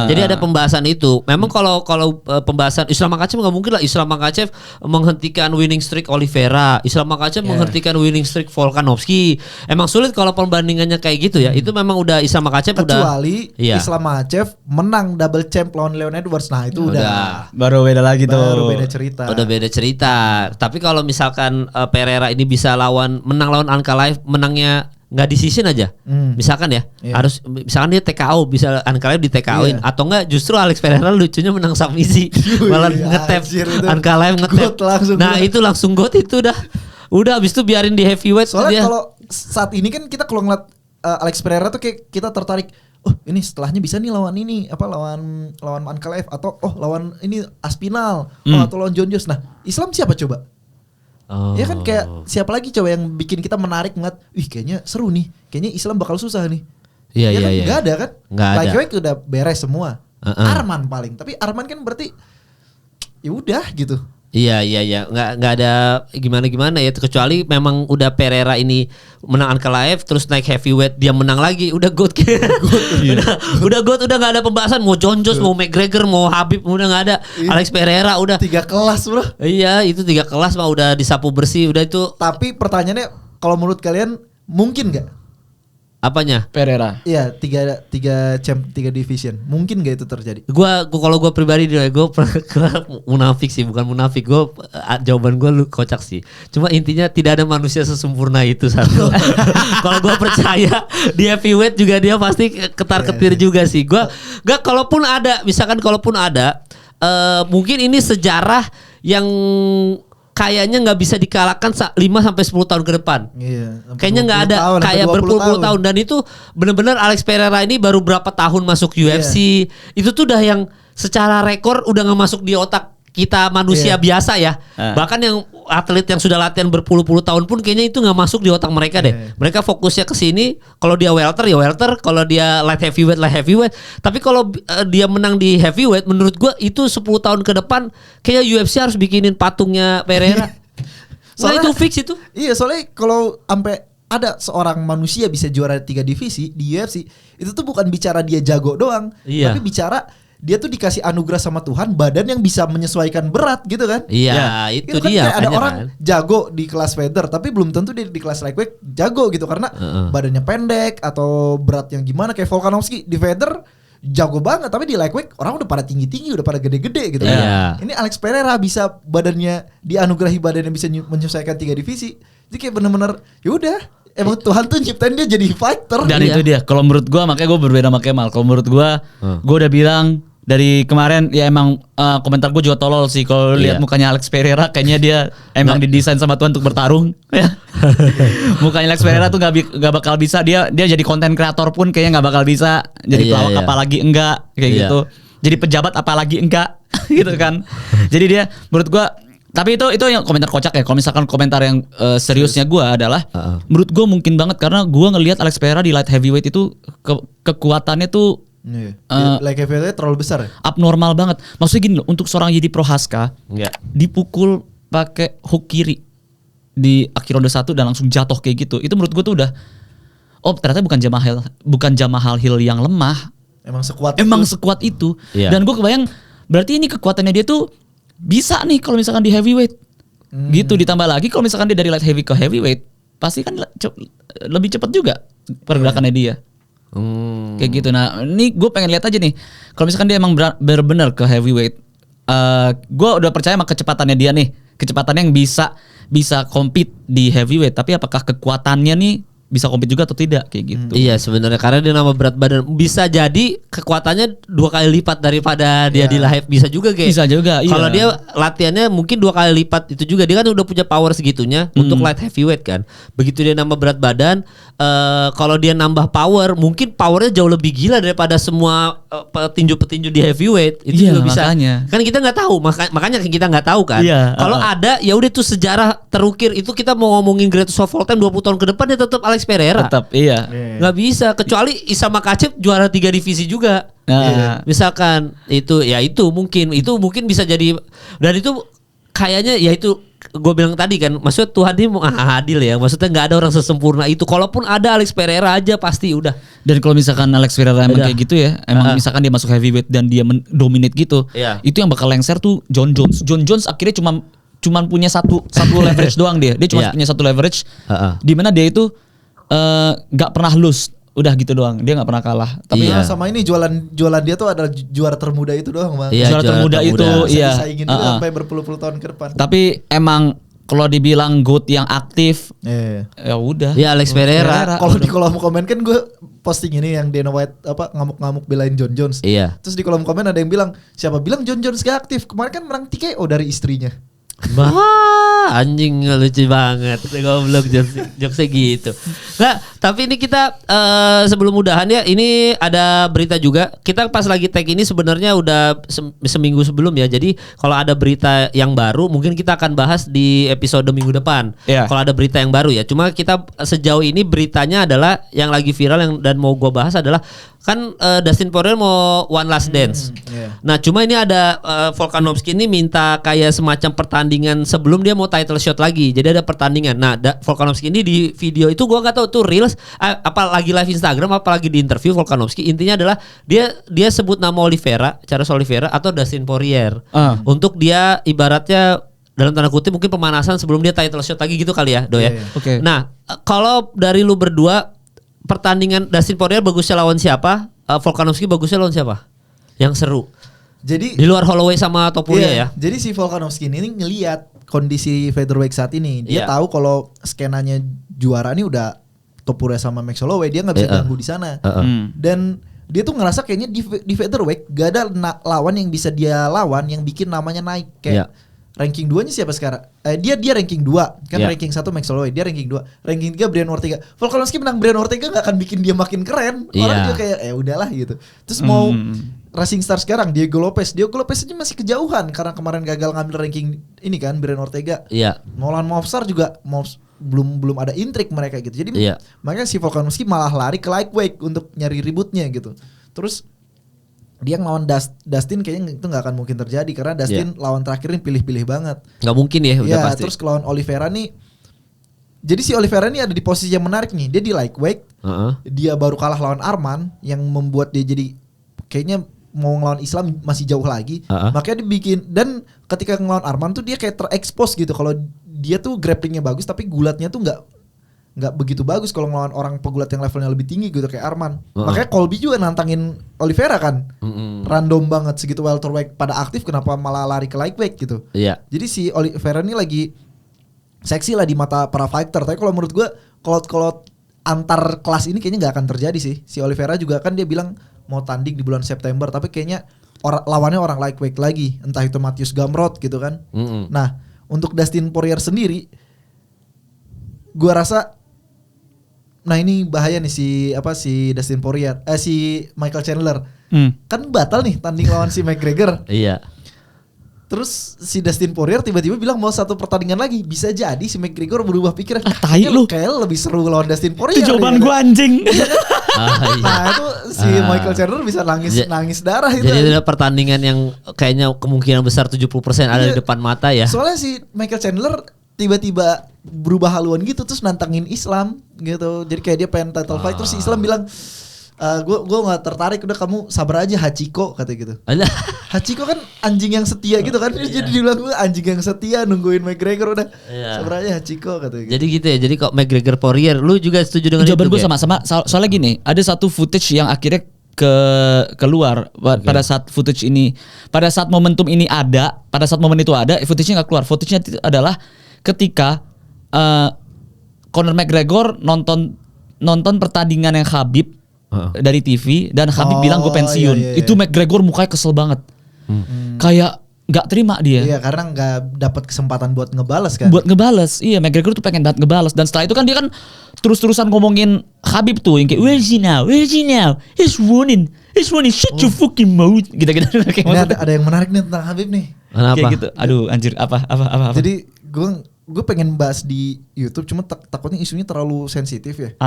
Jadi ada pembahasan itu. Memang kalau pembahasan Islam Makhachev enggak mungkin lah Islam Makhachev menghentikan winning streak Oliveira, Islam Makhachev menghentikan winning streak Volkanovski. Emang sulit kalau perbandingannya kayak gitu ya. Itu memang udah Islam Makhachev kecuali Islam Makhachev menang double champ lawan Leon Edwards. Nah, itu udah baru beda lagi tuh. Udah beda cerita. Tapi kalau misalkan Pereira ini bisa menang lawan Ankalaev, menangnya nggak decision aja. Misalkan ya, harus misalkan dia TKO, bisa Ankalaev di TKO-in atau enggak justru Alex Pereira lucunya menang submisi, malah ngetap Ankalaev ngetap. Nah, itu langsung GOAT itu udah habis itu biarin di heavyweight. Soalnya kalau saat ini kan kita kalau ngeliat Alex Pereira tuh kayak kita tertarik. Oh ini setelahnya bisa nih lawan ini lawan Ankalaev atau lawan ini Aspinall atau lawan John Jones. Nah Islam siapa coba? Ya kan kayak siapa lagi coba yang bikin kita menarik ngeliat, kayaknya seru nih, kayaknya Islam bakal susah nih. Iya. Nggak ada kan? Lightweight udah beres semua. Arman paling, tapi Arman kan berarti ya udah gitu. Iya, nggak ada gimana ya, kecuali memang udah Pereira ini menang Ankalaev terus naik heavyweight dia menang lagi, udah GOAT. udah GOAT, udah nggak ada pembahasan mau John Jones, mau McGregor, mau Khabib, udah nggak ada. Alex Pereira udah 3 kelas bro. Iya, itu 3 kelas mah udah disapu bersih, udah itu. Tapi pertanyaannya kalau menurut kalian mungkin nggak Apanya? Pereira. Iya, tiga division. Mungkin gak itu terjadi? Kalau gue pribadi gue munafik sih, bukan munafik. Jawaban gue kocak sih. Cuma intinya tidak ada manusia sesempurna itu satu. Kalau gue percaya di heavyweight juga dia pasti ketar-ketir juga sih. Kalaupun ada, mungkin ini sejarah yang kayaknya nggak bisa dikalahkan 5 sampai 10 tahun ke depan. Iya. Kayaknya nggak ada kayak berpuluh-puluh tahun. Dan itu benar-benar Alex Pereira ini baru berapa tahun masuk UFC. Itu tuh udah yang secara rekor udah nggak masuk di otak kita manusia biasa ya. Bahkan yang atlet yang sudah latihan berpuluh-puluh tahun pun kayaknya itu nggak masuk di otak mereka deh. Mereka fokusnya ke sini. Kalau dia welter ya welter, kalau dia light heavyweight. Tapi kalau dia menang di heavyweight, menurut gua itu 10 tahun ke depan kayak UFC harus bikinin patungnya Pereira. Soalnya itu fix itu. Iya, soalnya kalau sampai ada seorang manusia bisa juara 3 divisi di UFC, itu tuh bukan bicara dia jago doang, tapi bicara dia tuh dikasih anugerah sama Tuhan badan yang bisa menyesuaikan berat gitu kan. Iya, itu kan dia. Kayak ada orang jago di kelas feather tapi belum tentu dia di kelas lightweight jago gitu karena badannya pendek atau berat yang gimana. Kayak Volkanovski di feather jago banget tapi di lightweight orang udah pada tinggi-tinggi, udah pada gede-gede gitu kan. Ini Alex Pereira bisa badannya dianugerahi badan yang bisa menyesuaikan 3 divisi. Jadi kayak bener-bener yaudah emang Tuhan tuh nyiptain dia jadi fighter. Dan itu dia. Kalau menurut gua, makanya gua berbeda sama Kemal. Kalau menurut gua udah bilang dari kemarin ya emang komentar gue juga tolol sih kalau lihat mukanya Alex Pereira kayaknya dia emang didesain sama Tuhan untuk bertarung ya. Mukanya Alex Pereira tuh nggak bakal bisa, dia jadi konten kreator pun kayaknya nggak bakal bisa jadi pelawak apalagi enggak kayak gitu, jadi pejabat apalagi enggak gitu kan. Jadi dia menurut gue, tapi itu yang komentar kocak ya. Kalau misalkan komentar yang seriusnya gue adalah menurut gue mungkin banget karena gue ngelihat Alex Pereira di light heavyweight itu kekuatannya tuh like heavyweight terlalu besar ya? Abnormal banget. Maksudnya gini loh, untuk seorang Yedi Prohaska dipukul pakai hook kiri di akhir ronde 1 dan langsung jatuh kayak gitu. Itu menurut gue tuh udah ternyata bukan Jamahal Hill yang lemah. Emang sekuat itu. Dan gue kebayang berarti ini kekuatannya dia tuh bisa nih kalau misalkan di heavyweight. Gitu, ditambah lagi kalau misalkan dia dari light heavy ke heavyweight pasti kan lebih cepat juga pergerakannya dia. Kayak gitu. Nah ini gue pengen lihat aja nih kalau misalkan dia emang benar-benar ke heavyweight, gue udah percaya sama kecepatannya dia nih, kecepatannya yang bisa compete di heavyweight. Tapi apakah kekuatannya nih bisa compete juga atau tidak kayak gitu. Iya sebenarnya karena dia nama berat badan bisa jadi kekuatannya 2 kali lipat daripada dia di live, bisa juga kayak. Bisa juga. Kalau dia latihannya mungkin 2 kali lipat itu juga, dia kan udah punya power segitunya untuk light heavyweight kan. Begitu dia nambah berat badan, kalau dia nambah power mungkin powernya jauh lebih gila daripada semua petinju-petinju di heavyweight. Itu juga bisa. Makanya. Kan kita nggak tahu, makanya kita nggak tahu kan. Kalau ada ya udah tuh sejarah terukir itu, kita mau ngomongin greatest of all time 20 tahun ke depan dia tetap Alex Pereira. Tetap nggak bisa kecuali Isa Makhachev juara 3 divisi juga. Misalkan itu mungkin bisa jadi. Dan itu kayaknya ya itu gue bilang tadi kan, maksudnya Tuhan ini mau adil ya, maksudnya nggak ada orang sesempurna itu. Kalaupun ada Alex Pereira aja pasti udah. Dan kalau misalkan Alex Pereira emang kayak gitu ya, emang misalkan dia masuk heavyweight dan dia dominate gitu, itu yang bakal lengser tuh John Jones. John Jones akhirnya cuman punya satu leverage doang dia cuma punya satu leverage, di mana dia itu nggak pernah lose, udah gitu doang, dia nggak pernah kalah. Tapi sama ini jualan dia tuh adalah juara termuda itu doang bang. Juara termuda itu disaingin juga sampai berpuluh-puluh tahun ke depan. Tapi emang kalau dibilang GOAT yang aktif, ya udah. Ya Alex Pereira. Kalau di kolom komen kan gue posting ini yang Dana White ngamuk-ngamuk belain John Jones. Terus di kolom komen ada yang bilang, siapa bilang John Jones gak aktif? Kemarin kan menang TKO dari istrinya. Anjing lucu banget, goblok jokesnya gitu. Nah, tapi ini kita sebelum udahan ya, ini ada berita juga. Kita pas lagi tag ini sebenarnya udah seminggu sebelum ya. Jadi kalau ada berita yang baru mungkin kita akan bahas di episode minggu depan. Kalau ada berita yang baru ya. Cuma kita sejauh ini beritanya adalah yang lagi viral dan mau gue bahas adalah kan Dustin Poirier mau one last dance. Nah, cuma ini ada Volkanovski ini minta kayak semacam pertandingan sebelum dia mau title shot lagi. Jadi ada pertandingan. Nah, Volkanovski ini di video itu gua nggak tahu tuh reels apa lagi live Instagram apa lagi di interview Volkanovski. Intinya adalah dia sebut nama Charles Oliveira atau Dustin Poirier. Untuk dia ibaratnya dalam tanda kutip mungkin pemanasan sebelum dia title shot lagi gitu kali ya, Do ya. Okay. Nah, kalau dari lu berdua pertandingan Dustin Poirier bagusnya lawan siapa? Volkanovski bagusnya lawan siapa? Yang seru. Jadi di luar Holloway sama Topuria ya. Jadi si Volkanovski ini ngelihat kondisi featherweight saat ini. Dia tahu kalau skenanya juara ini udah Topuria sama Max Holloway, dia nggak bisa ganggu di sana. Dan dia tuh ngerasa kayaknya di featherweight gak ada lawan yang bisa dia lawan yang bikin namanya naik kayak ranking 2-nya siapa sekarang? Dia ranking 2 kan, ranking 1 Max Holloway, dia ranking 2, ranking 3 Brian Ortega. Volkanovski menang Brian Ortega gak akan bikin dia makin keren. Orang juga kayak udahlah gitu. Terus mau Rising Star sekarang Diego Lopez aja masih kejauhan karena kemarin gagal ngambil ranking ini kan Brian Ortega. Nolan Movsar juga belum ada intrik mereka gitu. Jadi makanya si Volkanovski malah lari ke lightweight untuk nyari ributnya gitu. Terus dia ngelawan Dustin kayaknya itu nggak akan mungkin terjadi karena Dustin lawan terakhir ini pilih-pilih banget. Nggak mungkin ya, udah pasti. Terus lawan Oliveira nih, jadi si Oliveira ini ada di posisi yang menarik nih. Dia di lightweight, dia baru kalah lawan Arman yang membuat dia jadi kayaknya mau ngelawan Islam masih jauh lagi. Makanya dibikin, dan ketika ngelawan Arman tuh dia kayak terekspos gitu kalau dia tuh grapplingnya bagus tapi gulatnya tuh nggak begitu bagus kalau ngelawan orang pegulat yang levelnya lebih tinggi gitu kayak Arman. Makanya Colby juga nantangin Oliveira kan. Random banget segitu welterweight pada aktif, kenapa malah lari ke lightweight gitu. Jadi si Oliveira ini lagi seksi lah di mata para fighter. Tapi kalau menurut gue kalau antar kelas ini kayaknya nggak akan terjadi sih. Si Oliveira juga kan dia bilang mau tanding di bulan September, tapi kayaknya lawannya orang lightweight lagi, entah itu Matthews Gamrot gitu kan. Nah, untuk Dustin Poirier sendiri, gua rasa, nah ini bahaya nih si Dustin Poirier, si Michael Chandler, kan batal nih tanding lawan si McGregor. Terus si Dustin Poirier tiba-tiba bilang mau satu pertandingan lagi. Bisa jadi si McGregor berubah pikiran. Tai lu. Kayak lebih seru lawan Dustin Poirier. Itu jawaban gue anjing. Nah itu si Michael Chandler bisa nangis darah itu. Jadi ada pertandingan yang kayaknya kemungkinan besar 70% ada di depan mata ya. Soalnya si Michael Chandler tiba-tiba berubah haluan gitu terus nantangin Islam gitu. Jadi kayak dia pengen title fight, terus si Islam bilang, gue gak tertarik, udah kamu sabar aja Hachiko, kata gitu. Hachiko kan anjing yang setia gitu kan. Jadi dibilang gue anjing yang setia nungguin McGregor, udah sabar aja Hachiko, kata gitu. Jadi gitu ya. Jadi kok McGregor Poirier, lu juga setuju dengan jawaban itu? Jawaban gue sama. Soalnya gini, ada satu footage yang akhirnya keluar pada saat footage ini, pada saat momentum ini ada, pada saat momen itu ada, footage-nya nggak keluar. Footage-nya itu adalah ketika Conor McGregor nonton pertandingan yang Khabib dari TV dan Khabib bilang gue pensiun. Iya. Itu McGregor mukanya kesel banget. Kayak nggak terima dia. Iya, karena nggak dapat kesempatan buat ngebales kan. Buat ngebales. Iya, McGregor tuh pengen banget ngebales, dan setelah itu kan dia kan terus-terusan ngomongin Khabib tuh yang kayak where is he now? He's winning. Shut your fucking mouth. Gitu-gitu. Ini ada yang menarik nih tentang Khabib nih. Kenapa? Kayak gitu. Aduh, anjir, apa. Jadi gue pengen bahas di YouTube, cuma takutnya isunya terlalu sensitif ya.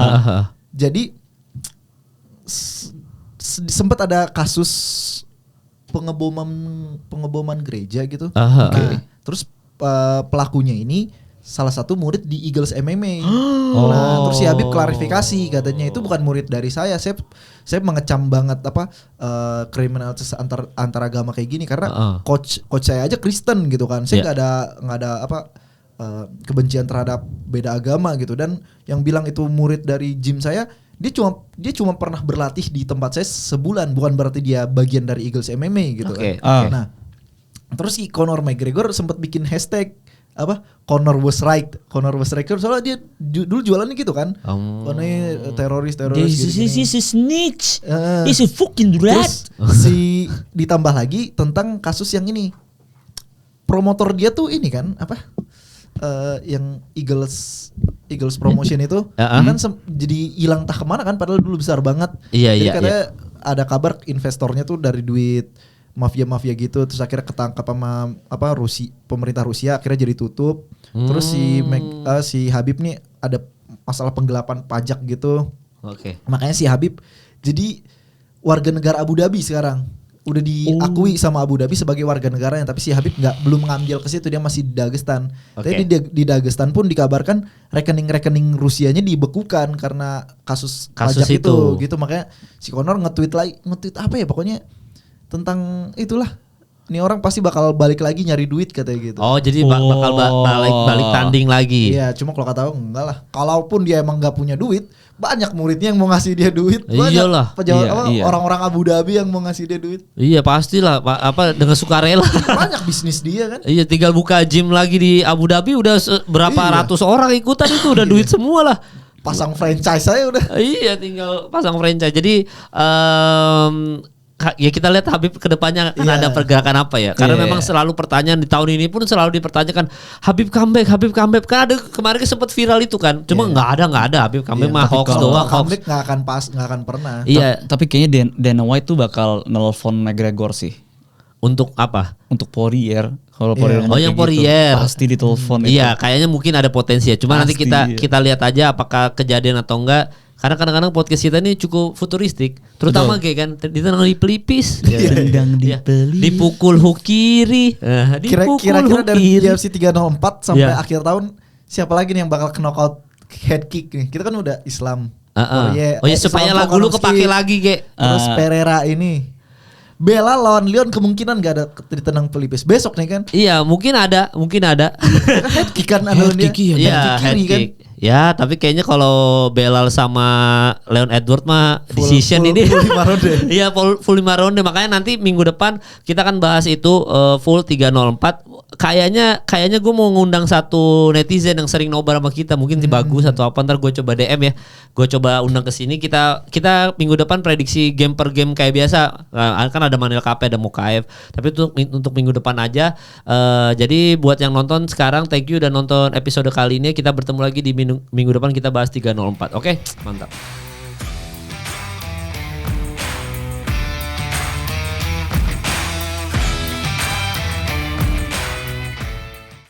Jadi sempat ada kasus pengeboman gereja gitu. Nah, terus pelakunya ini salah satu murid di Eagles MMA. Nah, terus si Habib klarifikasi, katanya itu bukan murid dari saya. Saya mengecam banget kriminalitas antar agama kayak gini karena coach saya aja Kristen gitu kan. Saya nggak ada kebencian terhadap beda agama gitu, dan yang bilang itu murid dari gym saya, dia cuma pernah berlatih di tempat saya sebulan, bukan berarti dia bagian dari Eagles MMA gitu kan. Nah, terus si Conor McGregor sempat bikin hashtag Conor was right, soalnya dia dulu jualannya gitu kan. Kononnya teroris He's a snitch. He's a fucking rat. Terus ditambah lagi tentang kasus yang ini. Promotor dia tuh ini kan yang Eagles Promotion itu kan jadi hilang tak kemana kan, padahal dulu besar banget. Jadi katanya ada kabar investornya tuh dari duit mafia gitu, terus akhirnya ketangkap sama pemerintah Rusia, akhirnya jadi tutup. Terus si Habib nih ada masalah penggelapan pajak gitu. Makanya si Habib jadi warga negara Abu Dhabi sekarang. Udah diakui sama Abu Dhabi sebagai warga negaranya, tapi si Habib belum mengambil ke situ, dia masih di Dagestan. Tapi di Dagestan pun dikabarkan rekening Rusianya dibekukan karena kasus pajak itu gitu. Makanya si Conor nge-tweet apa ya, pokoknya tentang itulah Ini orang pasti bakal balik lagi nyari duit katanya gitu. Oh jadi bakal balik tanding lagi. Iya, cuma kalau kata aku enggak lah. Kalaupun dia emang nggak punya duit, banyak muridnya yang mau ngasih dia duit. Banyak Iyalah. orang-orang Abu Dhabi yang mau ngasih dia duit. Iya pastilah, dengan sukarela. Banyak bisnis dia kan. Iya, tinggal buka gym lagi di Abu Dhabi udah berapa ratus orang ikutan itu udah duit semua lah. Pasang franchise saya udah. Iya, tinggal pasang franchise. Jadi ya kita lihat Habib kedepannya akan ada pergerakan apa ya. Karena memang selalu pertanyaan di tahun ini pun selalu dipertanyakan Habib comeback. Kan ada kemarin sempat viral itu kan. Cuma nggak ada Habib comeback mah hoax doang. Comeback nggak akan pernah. Iya. Tapi kayaknya Dana White tuh bakal nelfon McGregor sih. Untuk apa? Untuk Poirier. Kalau Poirier yang Poirier pasti ditelepon. Iya, kayaknya mungkin ada potensi ya. Cuma nanti kita lihat aja apakah kejadian atau enggak. Karena kadang-kadang podcast kita ini cukup futuristik, terutama kayak kan ditendang di pelipis, dipukul hook kiri, Kira-kira dari UFC 304 sampai akhir tahun siapa lagi nih yang bakal knockout head kick nih? Kita kan udah Islam. Supaya lagu lu kepake lagi kayak. Terus Pereira ini. Bella lawan Leon kemungkinan gak ada ditendang pelipis besok nih kan? Iya, mungkin ada. Head kick kan ada dia. Iya, head kick. Ya, tapi kayaknya kalau Belal sama Leon Edward mah decision ini full 5 ronde. Iya, full 5 ronde. Makanya nanti minggu depan kita akan bahas itu full 304. Kayaknya gue mau ngundang satu netizen yang sering nobar sama kita, mungkin si Bagus atau apa, ntar gue coba DM ya. Gue coba undang ke sini, kita minggu depan prediksi game per game kayak biasa. Kan ada Manel KP, ada Mukaev. Tapi untuk minggu depan aja. Jadi buat yang nonton sekarang, thank you udah nonton episode kali ini. Kita bertemu lagi di minggu depan, kita bahas 304. Oke, mantap.